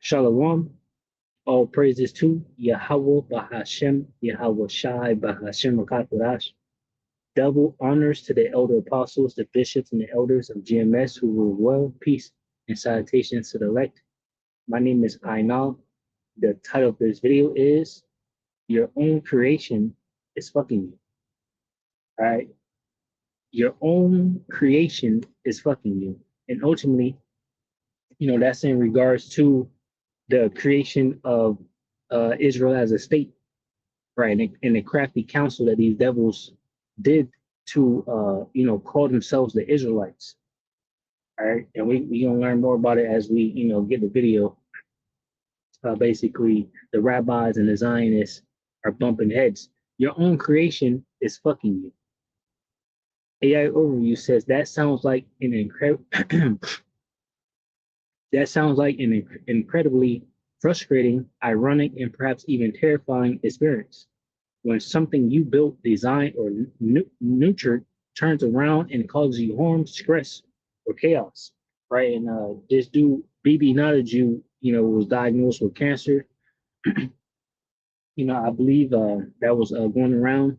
Shalom. All praises to Yahweh Bahashem, Yahweh Shai Bahashem Rakatadash. Double honors to the elder apostles, the bishops, and the elders of GMS who rule well, peace, and salutations to the elect. My name is Ainal. The title of this video is Your Own Creation is Fucking You. All right. Your own creation is fucking you. And ultimately, that's in regards to the creation of Israel as a state, right? And the crafty counsel that these devils did to, call themselves the Israelites. All right. And we going to learn more about it as we, get the video. Basically, the rabbis and the Zionists are bumping heads. Your own creation is fucking you. AI Overview says that sounds like an incredibly frustrating, ironic, and perhaps even terrifying experience when something you built, designed, or nurtured turns around and causes you harm, stress, or chaos, right? And this dude, Bibi Nadaju, was diagnosed with cancer. I believe that was going around.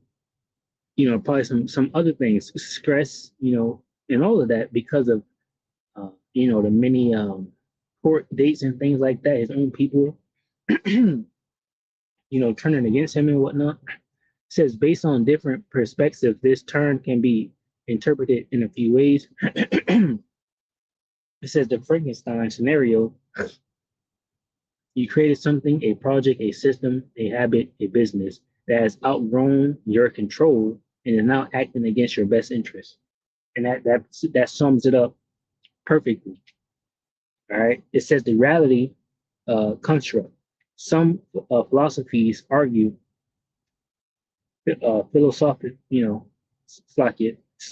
Probably some other things, stress, and all of that because of, the many court dates and things like that. His own people, turning against him and whatnot. It says based on different perspectives, this turn can be interpreted in a few ways. It says the Frankenstein scenario. You created something, a project, a system, a habit, a business that has outgrown your control and is now acting against your best interest. And that sums it up perfectly. All right. It says the reality construct. Some philosophies argue, philosophic,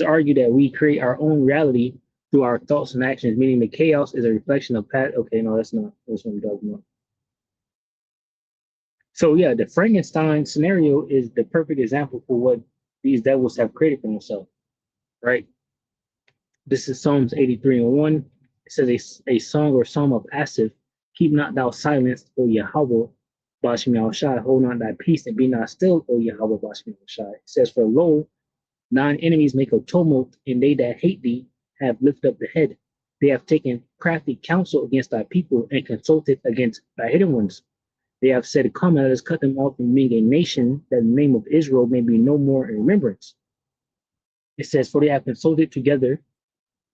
argue that we create our own reality through our thoughts and actions, meaning the chaos is a reflection of past. Okay, no, that's not what I'm talking about. So yeah, the Frankenstein scenario is the perfect example for what these devils have created for themselves, right? This is Psalms 83:1. It says a song or psalm of Asaph, keep not thou silence, O Yahweh, Bashim Yahushai, hold not thy peace and be not still, O Yahweh, Bashim Yahushai. It says, for lo, thine enemies make a tumult, and they that hate thee have lifted up the head. They have taken crafty counsel against thy people and consulted against thy hidden ones. They have said, come, let us cut them off from being a nation, that the name of Israel may be no more in remembrance. It says, for they have consulted together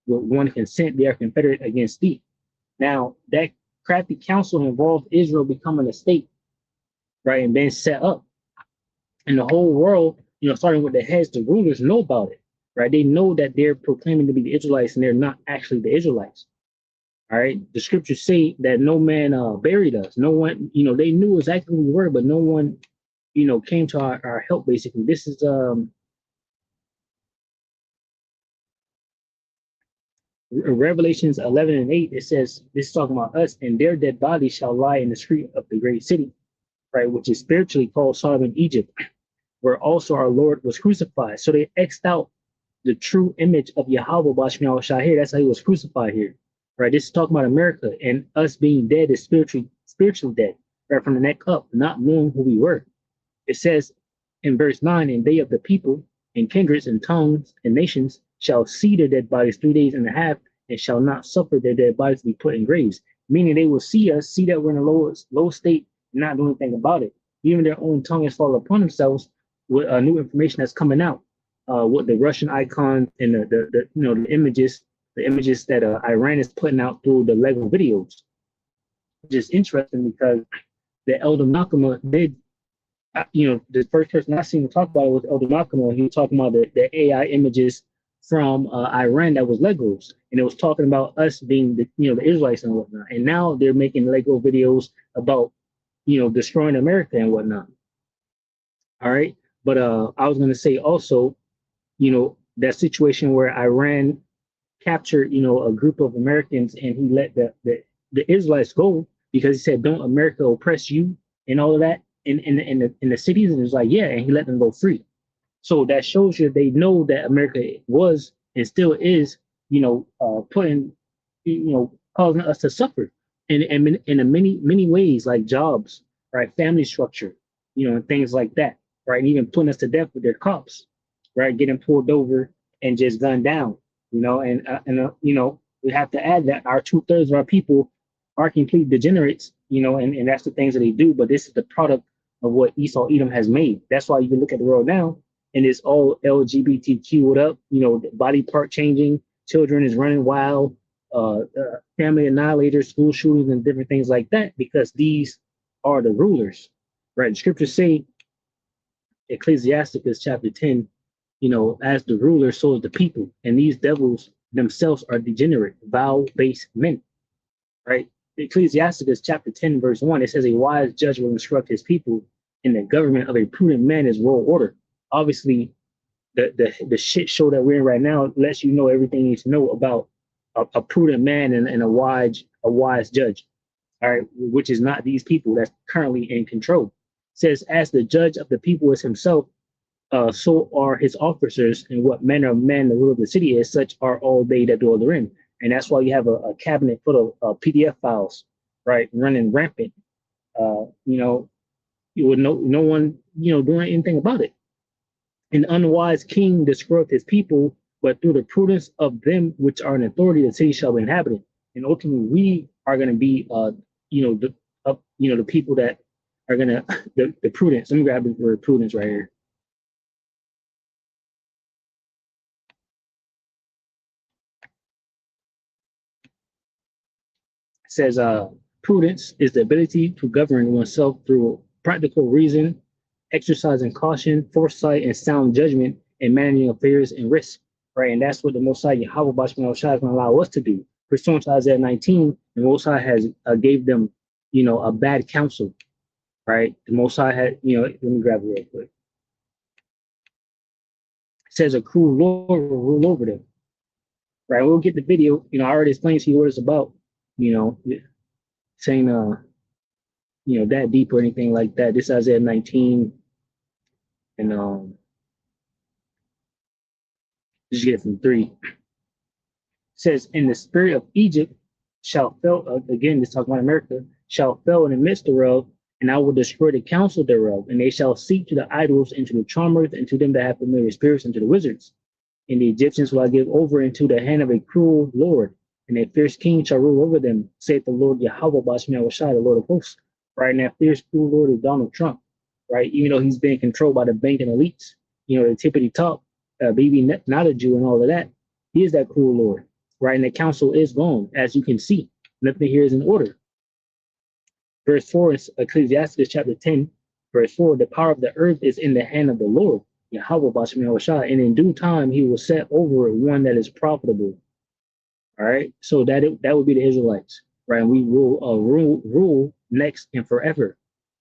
with one consent, they are confederate against thee. Now, that crafty counsel involved Israel becoming a state, right, and being set up. And the whole world, starting with the heads, the rulers know about it, right? They know that they're proclaiming to be the Israelites and they're not actually the Israelites. All right. The scriptures say that no man buried us. No one, they knew exactly who we were, but no one, came to our help, basically. This is Revelations 11:8. It says, this is talking about us, and their dead bodies shall lie in the street of the great city, right, which is spiritually called Sodom and Egypt, where also our Lord was crucified. So they X'd out the true image of Yahweh Bashmi al-Shahir. That's how he was crucified here. Right, this is talking about America, and us being dead is spiritually dead, right, from the neck up, not knowing who we were. It says in verse 9, and they of the people and kindreds and tongues and nations shall see their dead bodies 3 days and a half, and shall not suffer their dead bodies to be put in graves. Meaning they will see us, see that we're in a low state, and not do anything about it. Even their own tongue has fallen upon themselves with new information that's coming out, with the Russian icons and the images. The images that Iran is putting out through the Lego videos. Just interesting because the Elder Nakama did, the first person I seen to talk about it was Elder Nakama. He was talking about the AI images from Iran that was Legos, and it was talking about us being the Israelites and whatnot. And now they're making Lego videos about destroying America and whatnot. All right, but I was gonna say also, that situation where Iran captured, a group of Americans, and he let the Israelites go because he said, "Don't America oppress you?" and all of that in the cities, and it was like, yeah, and he let them go free. So that shows you they know that America was and still is, putting, causing us to suffer. in many ways, like jobs, right, family structure, and things like that, right, and even putting us to death with their cops, right, getting pulled over and just gunned down, we have to add that our 2/3 of our people are complete degenerates, and that's the things that they do. But this is the product of what Esau Edom has made. That's why you can look at the world now, and it's all LGBTQ'd up, body part changing, children is running wild, family annihilators, school shootings, and different things like that, because these are the rulers, right? The scriptures say, Ecclesiasticus chapter 10, as the ruler, so is the people. And these devils themselves are degenerate, vile-based men, right? Ecclesiasticus chapter 10, verse 1, it says, a wise judge will instruct his people, and the government of a prudent man is world order. Obviously, the shit show that we're in right now lets you know everything you need to know about a prudent man and a wise judge, all right, which is not these people that's currently in control. It says, as the judge of the people is himself, so are his officers, and what manner of man the rule of the city is, such are all they that dwell therein. And that's why you have a cabinet full of PDF files, right, running rampant. You would no one, doing anything about it. An unwise king destroyeth his people, but through the prudence of them which are in authority, the city shall be inhabited. And ultimately, we are going to be, the people that are going to the prudence. Let me grab the word prudence right here. It says, prudence is the ability to govern oneself through practical reason, exercising caution, foresight, and sound judgment in managing affairs and risks, right? And that's what the Most High Yahweh Bashman Shah is going to allow us to do. Pursuant to Isaiah 19, the Most High has gave them, a bad counsel, right? The Most High had, let me grab it real quick. It says a cruel Lord will rule over them, right? We'll get the video. I already explained to you what it's about, saying, that deep or anything like that. This is Isaiah 19, and just get it from 3. It says, in the spirit of Egypt shall fell, again, this talking about America, shall fell in the midst thereof, and I will destroy the counsel thereof, and they shall seek to the idols, and to the charmers, and to them that have familiar spirits, and to the wizards. And the Egyptians will I give over into the hand of a cruel Lord, and a fierce king shall rule over them, saith the Lord Yahweh Bashmi Shai, the Lord of hosts. Right, and that fierce cruel Lord is Donald Trump, right? Even though he's being controlled by the banking elites, the tippity top, baby not a Jew and all of that, he is that cruel Lord, right? And the council is gone, as you can see. Nothing here is in order. Verse 4 is Ecclesiastes chapter 10, verse 4, the power of the earth is in the hand of the Lord, Yahweh Bashmi Shai, and in due time he will set over it one that is profitable. All right, so that would be the Israelites, right? And we will rule next and forever,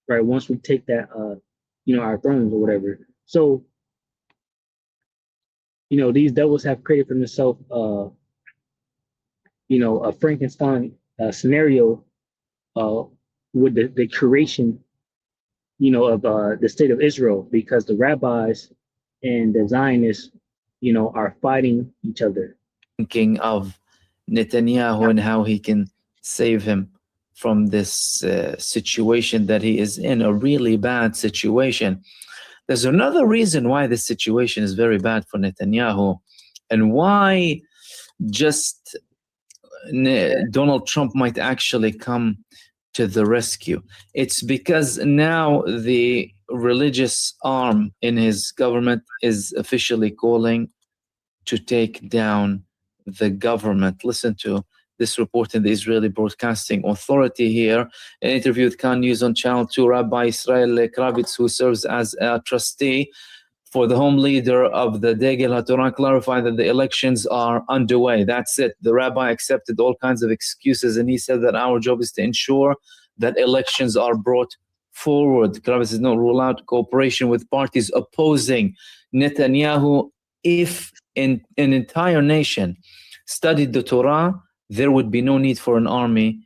right? Once we take that, our thrones or whatever. So, these devils have created for themselves, a Frankenstein scenario with the creation, of the state of Israel, because the rabbis and the Zionists, are fighting each other. Thinking of Netanyahu and how he can save him from this situation that he is in, a really bad situation. There's another reason why this situation is very bad for Netanyahu, and why just Donald Trump might actually come to the rescue. It's because now the religious arm in his government is officially calling to take down the government. Listen to this report in the Israeli Broadcasting Authority here. An interview with Khan News on Channel 2, Rabbi Israel Kravitz, who serves as a trustee for the home leader of the Degel HaTorah, clarified that the elections are underway. That's it. The rabbi accepted all kinds of excuses, and he said that our job is to ensure that elections are brought forward. Kravitz does not rule out cooperation with parties opposing Netanyahu. If an entire nation studied the Torah, there would be no need for an army,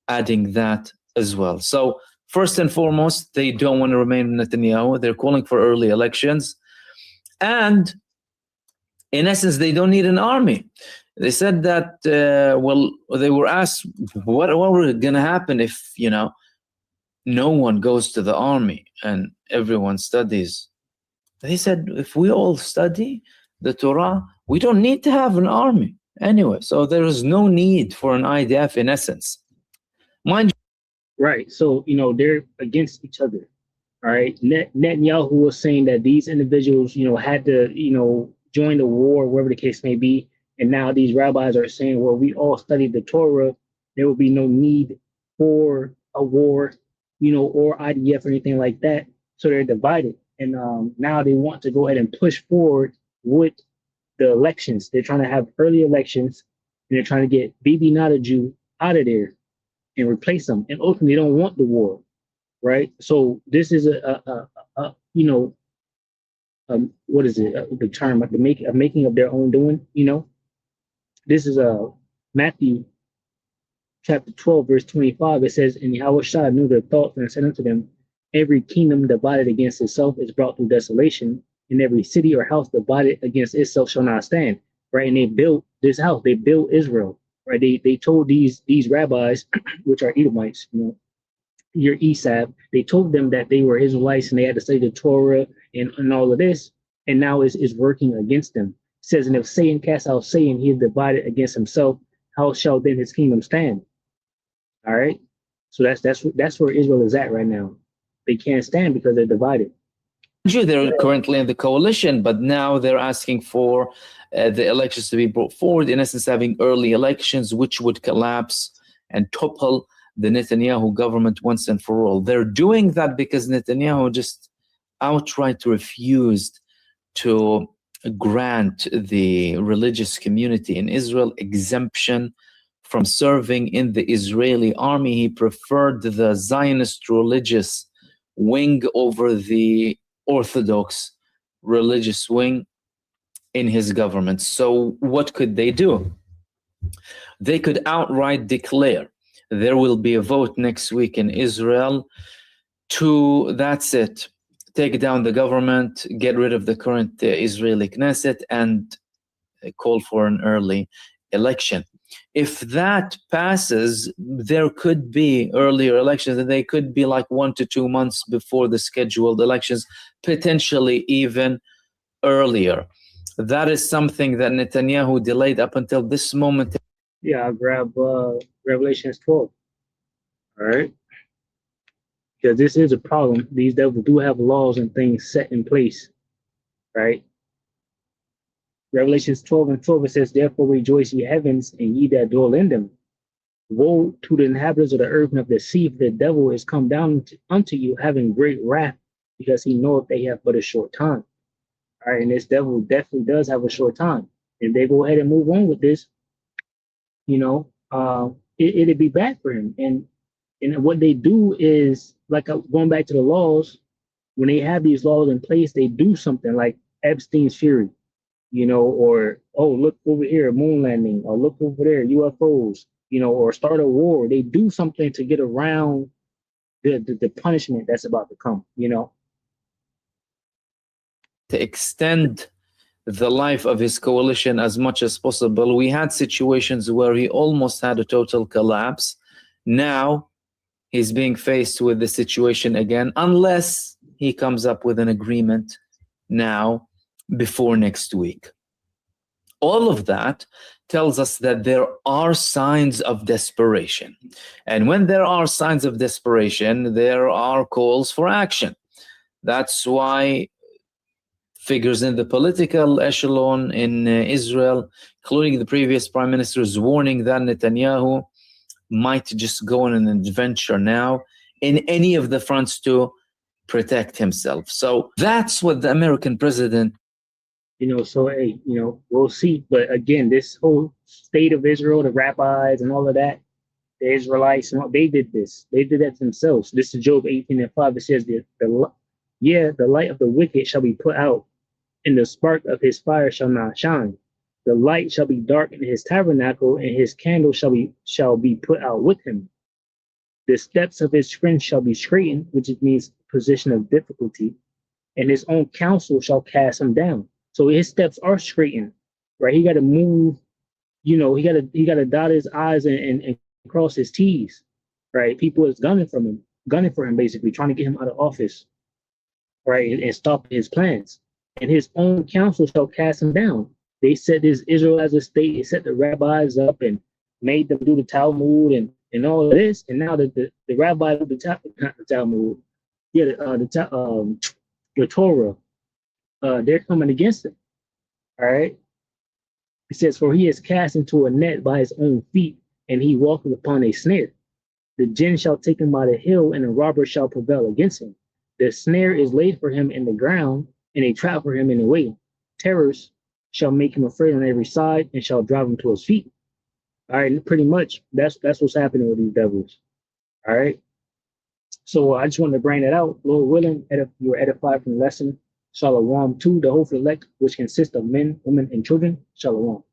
adding that as well. So first and foremost, they don't want to remain with Netanyahu. They're calling for early elections. And in essence, they don't need an army. They said that, well, they were asked, what was going to happen if, no one goes to the army and everyone studies? They said, if we all study the Torah, we don't need to have an army anyway. So there is no need for an IDF in essence. Mind Right. So, they're against each other. All right. Netanyahu was saying that these individuals, had to, join the war, wherever the case may be. And now these rabbis are saying, well, we all studied the Torah. There will be no need for a war, or IDF or anything like that. So they're divided. And now they want to go ahead and push forward with the elections. They're trying to have early elections, and they're trying to get Bibi not a Jew out of there and replace them. And ultimately, they don't want the war, right? So this is what is it? The term, the making of their own doing. This is Matthew chapter 12, verse 25. It says, "And Yahushua knew their thoughts and said unto them, every kingdom divided against itself is brought to desolation, and every city or house divided against itself shall not stand." Right? And they built this house. They built Israel. Right? They told these rabbis, which are Edomites, your Esab, they told them that they were Israelites and they had to study the Torah and all of this, and now is working against them. It says, "And if Satan cast out Satan, he is divided against himself. How shall then his kingdom stand?" All right. So that's where Israel is at right now. They can't stand because they're divided. they're currently in the coalition, but now they're asking for the elections to be brought forward, in essence, having early elections, which would collapse and topple the Netanyahu government once and for all. They're doing that because Netanyahu just outright refused to grant the religious community in Israel exemption from serving in the Israeli army. He preferred the Zionist religious wing over the Orthodox religious wing in his government. So what could they do? They could outright declare there will be a vote next week in Israel to, that's it, take down the government, get rid of the current Israeli Knesset, and call for an early election. If that passes, there could be earlier elections, and they could be like 1 to 2 months before the scheduled elections, potentially even earlier. That is something that Netanyahu delayed up until this moment. Yeah, I'll grab Revelations 12. All right. Because this is a problem. These devils do have laws and things set in place, right? Revelations 12 and 12, it says, "Therefore rejoice, ye heavens, and ye that dwell in them. Woe to the inhabitants of the earth and of the sea, for the devil is come down unto you, having great wrath, because he knoweth they have but a short time." All right, and this devil definitely does have a short time. If they go ahead and move on with this, it'd be bad for him. And what they do is, like going back to the laws, when they have these laws in place, they do something like Epstein's Fury, or, oh, look over here, moon landing, or look over there, UFOs, or start a war. They do something to get around the punishment that's about to come, To extend the life of his coalition as much as possible. We had situations where he almost had a total collapse. Now he's being faced with the situation again, unless he comes up with an agreement now before next week. All of that tells us that there are signs of desperation. And when there are signs of desperation, there are calls for action. That's why figures in the political echelon in Israel, including the previous prime minister, is warning that Netanyahu might just go on an adventure now in any of the fronts to protect himself. So that's what the American president, so, hey, we'll see. But again, this whole state of Israel, the rabbis and all of that, the Israelites, they did this. They did that themselves. This is Job 18 and 5. It says that the light of the wicked shall be put out, and the spark of his fire shall not shine. The light shall be dark in his tabernacle, and his candle shall be put out with him. The steps of his friends shall be straightened, which means position of difficulty, and his own counsel shall cast him down. So his steps are straightened, right? He got to move he gotta dot his I's and cross his T's, right? People is gunning for him, basically trying to get him out of office, right, and stop his plans. And his own council shall cast him down. They set this Israel as a state. They set the rabbis up and made them do the Talmud and all of this. And now that the rabbis of not the Talmud, yeah, the Torah, they're coming against him. All right. It says, for he is cast into a net by his own feet, and he walketh upon a snare. The jinn shall take him by the heel, and the robber shall prevail against him. The snare is laid for him in the ground, and a trap for him in the way. Terrors shall make him afraid on every side, and shall drive him to his feet. All right, pretty much that's what's happening with these devils. All right. So I just wanted to bring that out. Lord willing, you were edified from the lesson. Shalom to the whole elect, which consists of men, women, and children. Shalom.